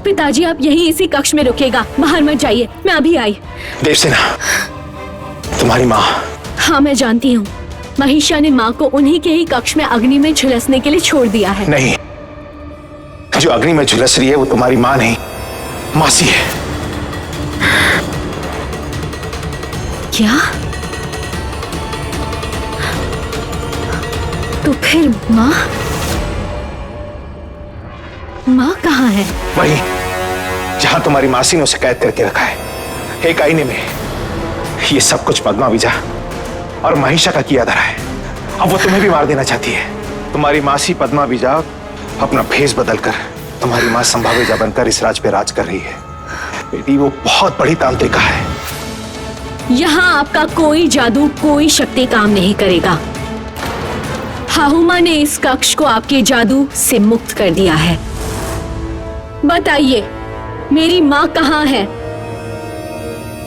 पिताजी आप यहीं इसी कक्ष में रुकेगा, बाहर मत जाइए। मैं अभी आई। देवसेना, तुम्हारी माँ। हाँ मैं जानती हूँ, महिषा ने माँ को उन्हीं के ही कक्ष में अग्नि में झुलसने के लिए छोड़ दिया है। नहीं, जो अग्नि में झुलस रही है वो तुम्हारी माँ नहीं, मासी है। क्या? तो फिर माँ कहाँ है? वही जहां तुम्हारी मासी ने उसे कैद करके रखा है, एक आईने में। ये सब कुछ पद्मा विजा और महिषा का किया धरा है। अब वो तुम्हें भी मार देना चाहती है। तुम्हारी मासी पद्मा विजा अपना भेष बदलकर तुम्हारी मां संभाविजा बनकर इस राज पे राज कर रही है। बेटी, वो बहुत बड़ी तांत्रिका है। यहाँ आपका कोई जादू, कोई शक्ति काम नहीं करेगा। हाहुमा ने इस कक्ष को आपके जादू से मुक्त कर दिया है। बताइए मेरी माँ कहाँ है?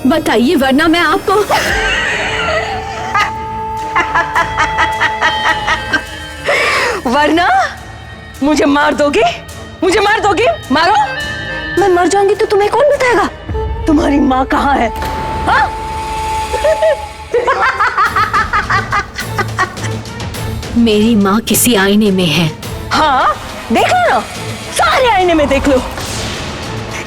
बताइए वरना मैं आपको। वरना मुझे मार दोगे? मुझे मार दोगे? मारो, मैं मर जाऊंगी तो तुम्हें कौन बताएगा तुम्हारी माँ कहाँ है? हाँ? मेरी माँ किसी आईने में है। हाँ देख लो ना, सारे आईने में देख लो।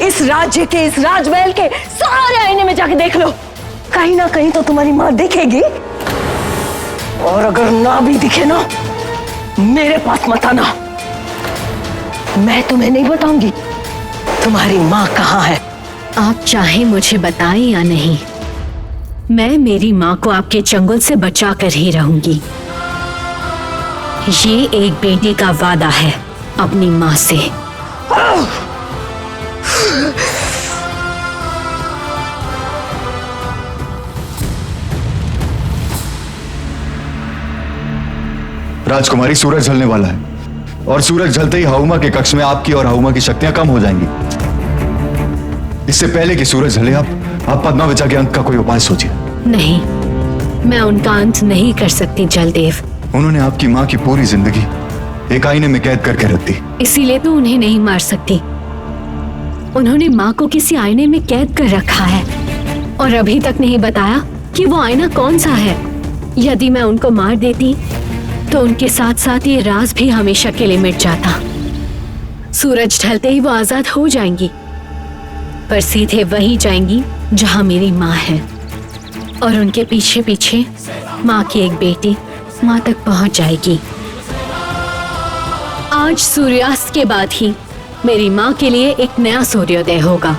इस राज्य के, इस राजमहल के सारे आईने में जाके देख लो। कहीं ना कहीं तो तुम्हारी माँ दिखेगी। और अगर ना भी दिखे ना, मेरे पास मत आना, मैं तुम्हें नहीं बताऊंगी तुम्हारी माँ कहाँ है। आप चाहे मुझे बताएं या नहीं, मैं मेरी माँ को आपके चंगुल से बचा कर ही रहूंगी। ये एक बेटे का वादा है अपनी माँ से। राजकुमारी, सूरज ढलने वाला है और सूरज ढलते ही हाउमा के कक्ष में आपकी और हाउमा की शक्तियां कम हो जाएंगी। इससे पहले कि सूरज ढले आप पद्मा विजा के अंत का कोई उपाय सोचिए। नहीं, मैं उनका अंत नहीं कर सकती जलदेव। उन्होंने आपकी माँ की पूरी जिंदगी एक आईने में कैद करके रख दी। इसीलिए तो उन्हें नहीं मार सकती। उन्होंने माँ को किसी आईने में कैद कर रखा है और अभी तक नहीं बताया कि वो आईना कौन सा है। यदि मैं उनको मार देती तो उनके साथ साथ ये राज भी हमेशा के लिए मिट जाता। सूरज ढलते ही वो आजाद हो जाएंगी, पर सीधे वहीं जाएंगी जहां मेरी माँ है और उनके पीछे पीछे माँ की एक बेटी माँ तक पहुंच जाएगी। आज सूर्यास्त के बाद ही मेरी माँ के लिए एक नया सूर्योदय होगा।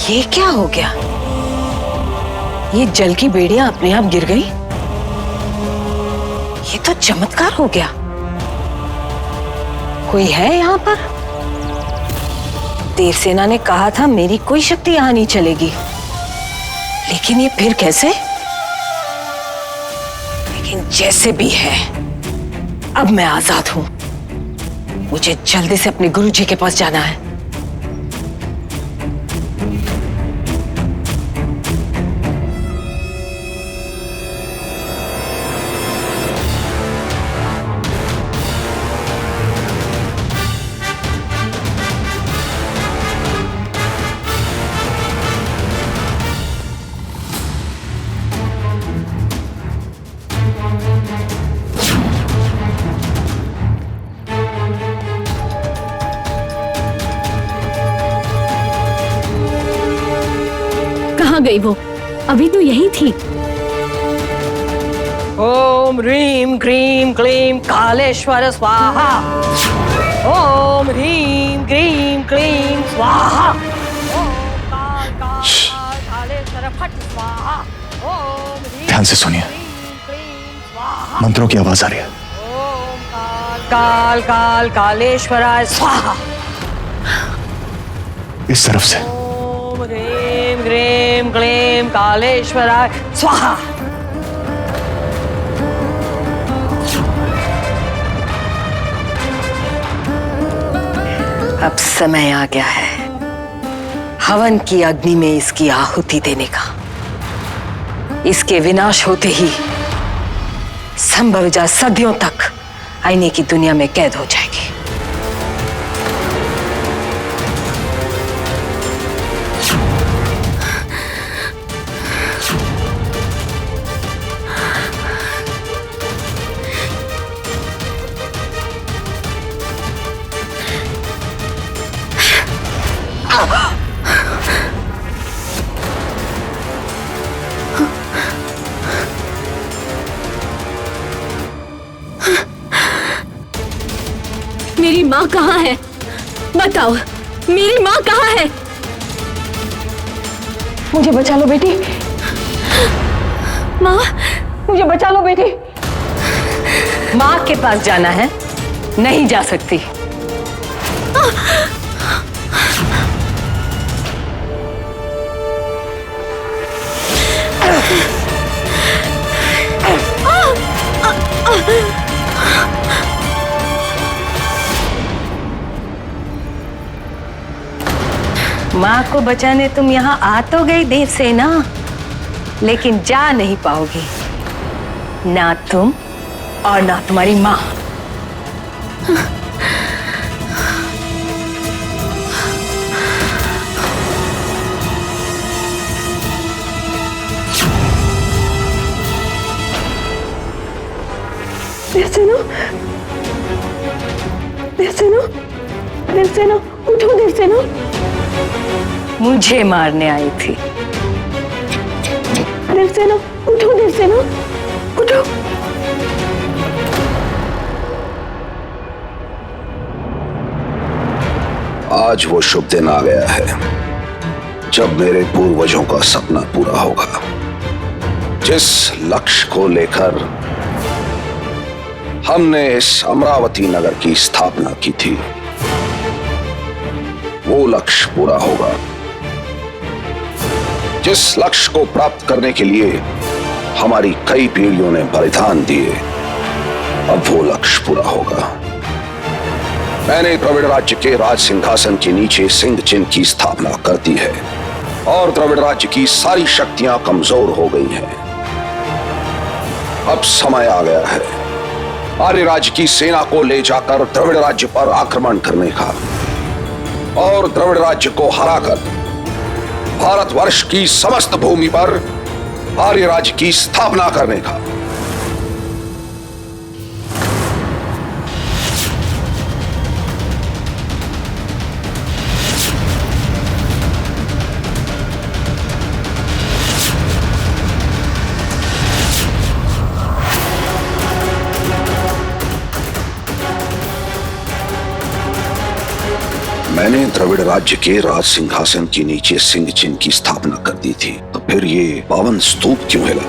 ये क्या हो गया? ये जल की बेड़ियां अपने आप गिर गई। ये तो चमत्कार हो गया। कोई है यहाँ पर? देवसेना ने कहा था मेरी कोई शक्ति यहाँ नहीं चलेगी, लेकिन ये फिर कैसे? लेकिन जैसे भी है, अब मैं आजाद हूं। मुझे जल्दी से अपने गुरुजी के पास जाना है। कहाँ गई वो? अभी तो यही थी। ओम ह्रीं क्रीं क्लीं कालेश्वर स्वाहा। ओम ह्रीं क्रीं क्लीं स्वाहा। ओम काल काल कालेश्वर फट स्वाहा। ओम ह्रीं ध्यान से सुनिए, क्लीं स्वाहा। मंत्रों की आवाज आ रही है। ओम काल काल काल कालेश्वराय स्वाहा। इस तरफ से। ओम ह्रीं क्रीं क्लीं कालेश्वराय स्वाहा। अब समय आ गया है हवन की अग्नि में इसकी आहुति देने का। इसके विनाश होते ही संभवजा सदियों तक आईने की दुनिया में कैद हो जाएगी। मेरी माँ कहाँ है? बताओ, मेरी माँ कहाँ है? मुझे बचा लो बेटी। माँ, मुझे बचा लो बेटी। माँ के पास जाना है? नहीं जा सकती। माँ को बचाने तुम यहाँ आ तो गई देवसेना, लेकिन जा नहीं पाओगी, ना तुम और ना तुम्हारी माँ। देवसेना, देवसेना, देवसेना, उठो देवसेना। मुझे मारने आई थी। देवसेना, उठो देवसेना, उठो। आज वो शुभ दिन आ गया है जब मेरे पूर्वजों का सपना पूरा होगा। जिस लक्ष्य को लेकर हमने इस अमरावती नगर की स्थापना की थी, वो लक्ष्य पूरा होगा। जिस लक्ष्य को प्राप्त करने के लिए हमारी कई पीढ़ियों ने बलिदान दिए, अब वो लक्ष्य पूरा होगा। मैंने द्रविड़ राज्य के राज सिंहासन के नीचे सिंह चिन्ह की स्थापना कर दी है और द्रविड़ राज्य की सारी शक्तियां कमजोर हो गई हैं। अब समय आ गया है आर्य राज्य की सेना को ले जाकर द्रविड़ राज्य पर आक्रमण करने का और द्रविड़ राज्य को हराकर भारतवर्ष की समस्त भूमि पर आर्य राज्य की स्थापना करने का। मैंने द्रविड़ राज्य के राज सिंहासन के नीचे सिंह चिन्ह की स्थापना कर दी थी, तो फिर ये पावन स्तूप क्यों हिला?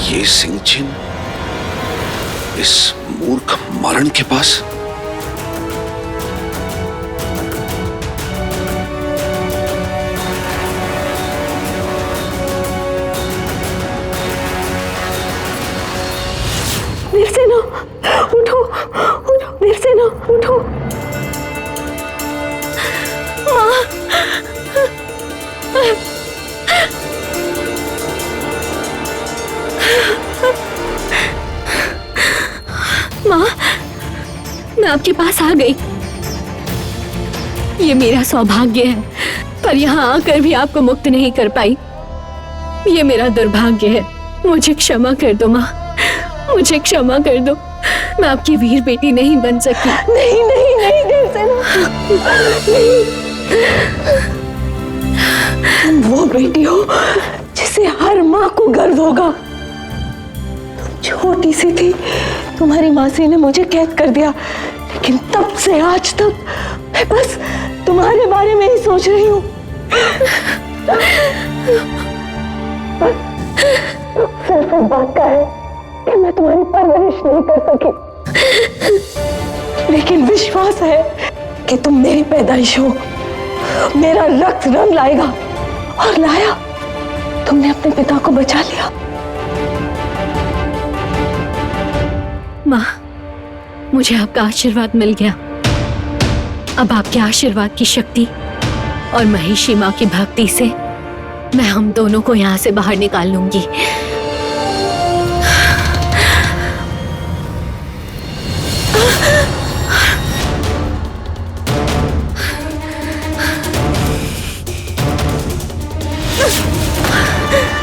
ये सिंह चिन्ह इस मूर्ख मरण के पास? देवसेना, उठो, उठो देवसेना, उठो। माँ, मैं आपके पास आ गई। ये मेरा सौभाग्य है, पर यहाँ आकर भी आपको मुक्त नहीं कर पाई। ये मेरा दुर्भाग्य है। मुझे क्षमा कर दो माँ, मुझे क्षमा कर दो। मैं आपकी वीर बेटी नहीं बन सकी। नहीं नहीं नहीं देवसेना, नहीं। तुम वो बेटी हो जिसे हर माँ को गर्व होगा। तुम छोटी सी थी, तुम्हारी मासी ने मुझे कैद कर दिया, लेकिन तब से आज तक मैं बस तुम्हारे बारे में ही सोच रही हूँ। सिर्फ इस बात का है कि मैं तुम्हारी परवरिश नहीं कर सकी, लेकिन विश्वास है कि तुम मेरी पैदाइश हो, मेरा रक्त रंग लाएगा। और लाया, तुमने अपने पिता को बचा लिया। माँ, मुझे आपका आशीर्वाद मिल गया। अब आपके आशीर्वाद की शक्ति और महिषी माँ की भक्ति से मैं हम दोनों को यहाँ से बाहर निकाल लूंगी।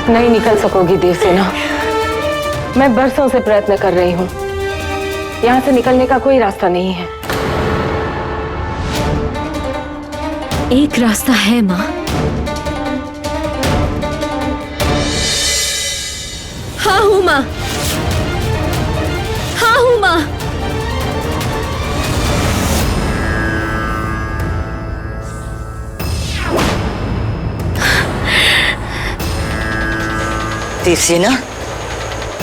नहीं निकल सकोगी देवसेना। मैं बरसों से प्रयत्न कर रही हूँ, यहाँ से निकलने का कोई रास्ता नहीं है। एक रास्ता है माँ। हाँ हूँ माँ, हाँ हूँ माँ। देवसेना,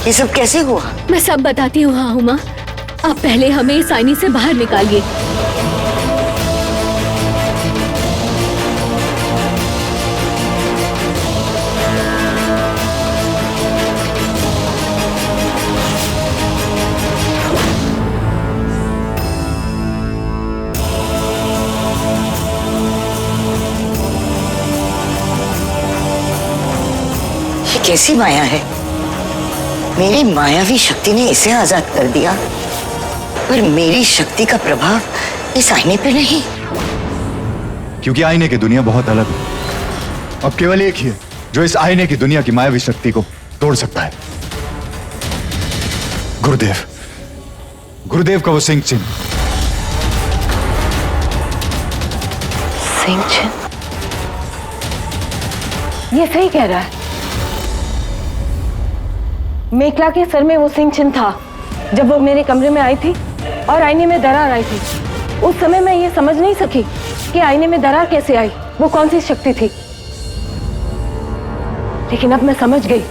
ये सब कैसे हुआ? मैं सब बताती हूँ। हाँ हूँ माँ, आप पहले हमें इस आईने से बाहर निकालिए। ये कैसी माया है? मेरी मायावी शक्ति ने इसे आजाद कर दिया, पर मेरी शक्ति का प्रभाव इस आईने पे नहीं। क्योंकि आईने की दुनिया बहुत अलग है। अब केवल एक ही है जो इस आईने की दुनिया की मायावी शक्ति को तोड़ सकता है। गुरुदेव, गुरुदेव का वो सिंह चिन्ह। सिंह चिन्ह? ये सही कह रहा है। मेखला के सर में वो सिंह चिन्ह था जब वो मेरे कमरे में आई थी और आईने में दरार आई थी। उस समय मैं ये समझ नहीं सकी कि आईने में दरार कैसे आई, वो कौन सी शक्ति थी। लेकिन अब मैं समझ गई,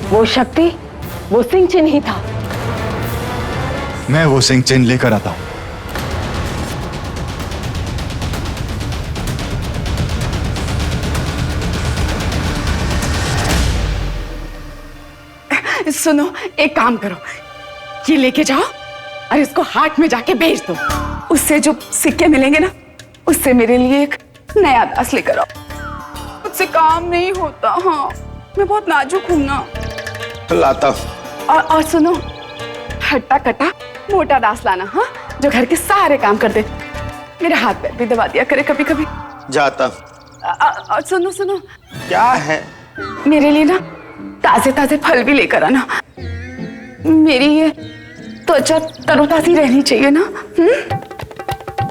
वो शक्ति वो सिंह चिन्ह ही था। मैं वो सिंह चिन्ह लेकर आता हूं। सुनो, एक काम करो, ये लेके जाओ और इसको हाट में जाके बेच दो। उससे जो सिक्के मिलेंगे ना, उससे मेरे लिए एक नया दास लेकर आओ। मुझसे काम नहीं होता। हाँ, मैं बहुत नाजुक हूं ना। लाता। और सुनो, हट्टा कट्टा मोटा दास लाना, हाँ, जो घर के सारे काम कर दे, मेरे हाथ पैर भी दबा दिया करे कभी कभी। जाता। और सुनो सुनो, क्या है? मेरे लिए ना ताजे ताजे फल भी लेकर आना। मेरी ये त्वचा तरोताजी रहनी चाहिए ना।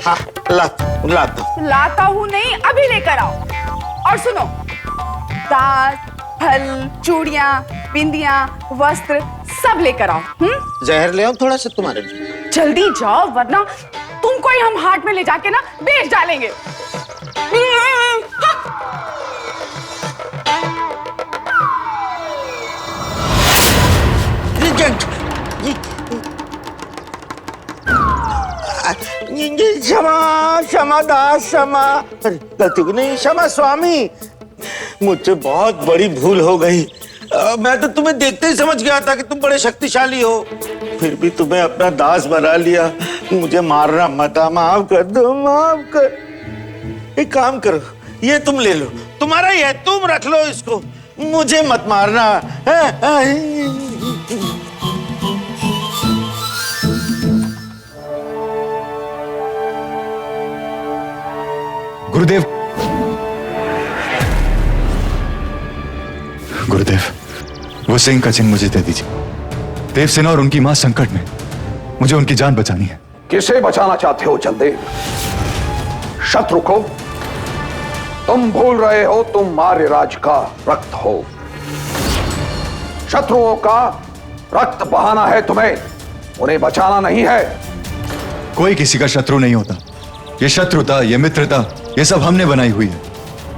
हाँ, लाता। लाता हूँ नहीं, अभी लेकर आओ। और सुनो, दाल, फल, चूड़ियाँ, बिंदियाँ, वस्त्र सब लेकर आओ। जहर ले आओ थोड़ा सा तुम्हारे लिए। जल्दी जाओ, वरना तुमको ही हम हाट में ले जाके ना बेच डालेंगे। क्षमा क्षमा दास, क्षमा। गलती नहीं, क्षमा स्वामी, मुझसे बहुत बड़ी भूल हो गई। मैं तो तुम्हें देखते ही समझ गया था कि तुम बड़े शक्तिशाली हो, फिर भी तुम्हें अपना दास बना लिया। मुझे मारना मत, माफ कर दो, माफ कर। एक काम करो, ये तुम ले लो, तुम्हारा ही है, तुम रख लो इसको, मुझे मत मारना। गुरुदेव, गुरुदेव, वो सिंह का चिन्ह मुझे दे दीजिए। देवसेना और उनकी मां संकट में, मुझे उनकी जान बचानी है। किसे बचाना चाहते हो जलदेव? शत्रु को? तुम भूल रहे हो तुम मार्यराज का रक्त हो। शत्रुओं का रक्त बहाना है तुम्हें, उन्हें बचाना नहीं है। कोई किसी का शत्रु नहीं होता। ये शत्रुता, ये मित्रता, ये सब हमने बनाई हुई है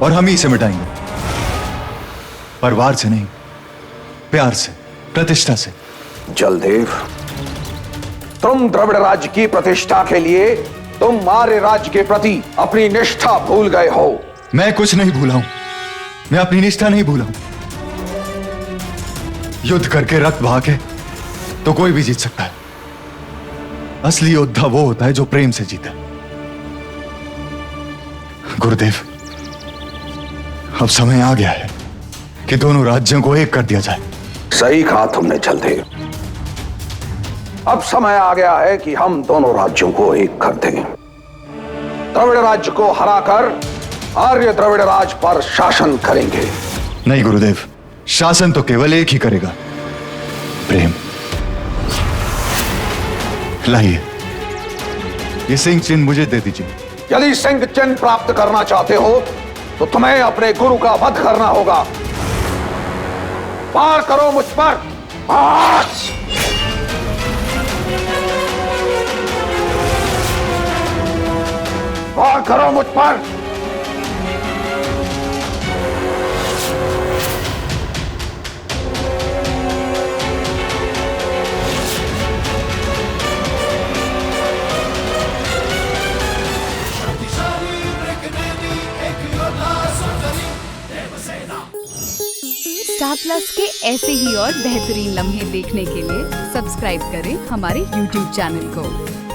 और हम ही इसे मिटाएंगे। पर वार से नहीं, प्यार से, प्रतिष्ठा से। जलदेव, तुम द्रविड़ राज्य की प्रतिष्ठा के लिए तुम मार्य राज्य के प्रति अपनी निष्ठा भूल गए हो। मैं कुछ नहीं भूला हूं, मैं अपनी निष्ठा नहीं भूला हूं। युद्ध करके, रक्त बहा के तो कोई भी जीत सकता है। असली योद्धा वो होता है जो प्रेम से जीता। गुरुदेव, अब समय आ गया है कि दोनों राज्यों को एक कर दिया जाए। सही कहा तुमने जलदेव। अब समय आ गया है कि हम दोनों राज्यों को एक कर दें। द्रविड़ राज्य को हराकर आर्य द्रविड़ राज पर शासन करेंगे। नहीं गुरुदेव, शासन तो केवल एक ही करेगा, प्रेम। लाइए, ये सिंह चिन्ह मुझे दे दीजिए। यदि सिंह चिन्ह प्राप्त करना चाहते हो तो तुम्हें अपने गुरु का वध करना होगा। वार करो मुझ पर। वार करो मुझ पर। स्टार प्लस के ऐसे ही और बेहतरीन लम्हे देखने के लिए सब्सक्राइब करें हमारे YouTube चैनल को।